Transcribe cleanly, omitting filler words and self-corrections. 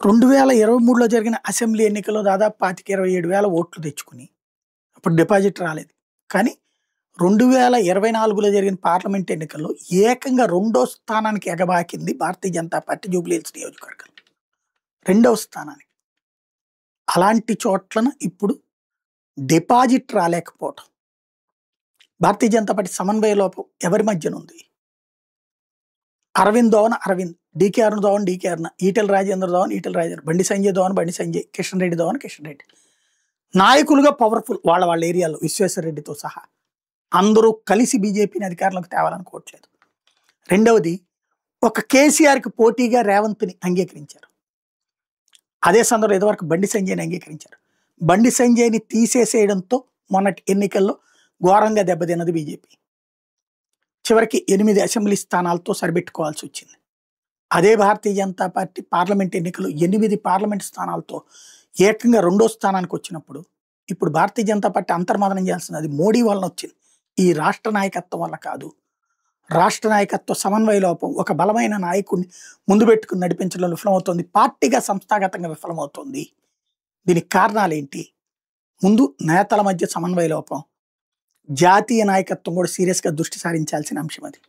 2023లో జరిగిన అసెంబ్లీ ఎన్నికల్లో దాదాపు 25,000-27,000 ఓట్లు తెచ్చుకుని, అప్పుడు డిపాజిట్ రాలేదు. కానీ 2024లో జరిగిన పార్లమెంట్ ఎన్నికల్లో ఏకంగా రెండో స్థానానికి ఎగబాకింది భారతీయ జనతా పార్టీ జూబ్లీహిల్స్ నియోజకవర్గం. రెండవ స్థానానికి. అలాంటి చోట్లను ఇప్పుడు డిపాజిట్ రాలేకపోవటం. భారతీయ జనతా పార్టీ సమన్వయ లోపం ఎవరి మధ్యన ఉంది? అరవింద్ దోవన అరవింద్, డీకే అరుణ్ దోవన డీకే అరుణ, ఈటెల రాజేంద్ర దోవన ఈటెల రాజేంద్ర, బండి సంజయ్ దోవన బండి సంజయ్, కిషన్ రెడ్డి దోవన కిషన్ రెడ్డి. నాయకులుగా పవర్ఫుల్ వాళ్ళ ఏరియాలో విశ్వేశ్వర రెడ్డితో సహా అందరూ కలిసి బీజేపీని అధికారంలోకి తేవాలనుకోవట్లేదు. రెండవది, ఒక కేసీఆర్కి పోటీగా రేవంత్ని అంగీకరించారు. అదే సందర్భంలో ఇదివరకు బండి సంజయ్ని అంగీకరించారు. బండి సంజయ్ని తీసేసేయడంతో మొన్నటి ఎన్నికల్లో ఘోరంగా దెబ్బతిన్నది బీజేపీ. చివరికి 8 అసెంబ్లీ స్థానాలతో సరిపెట్టుకోవాల్సి వచ్చింది. అదే భారతీయ జనతా పార్టీ పార్లమెంట్ ఎన్నికలు 8 పార్లమెంట్ స్థానాలతో ఏకంగా రెండో స్థానానికి వచ్చినప్పుడు ఇప్పుడు భారతీయ జనతా పార్టీ అంతర్మదనం చేయాల్సింది అది మోడీ వలన వచ్చింది. ఈ రాష్ట్ర నాయకత్వం వల్ల కాదు. రాష్ట్ర నాయకత్వ సమన్వయ లోపం, ఒక బలమైన నాయకుడిని ముందు పెట్టుకుని నడిపించడంలో విఫలమవుతోంది. పార్టీగా సంస్థాగతంగా విఫలమవుతోంది. దీనికి కారణాలేంటి? ముందు నేతల మధ్య సమన్వయ లోపం, జాతీయ నాయకత్వం కూడా సీరియస్గా దృష్టి సారించాల్సిన అంశం అది.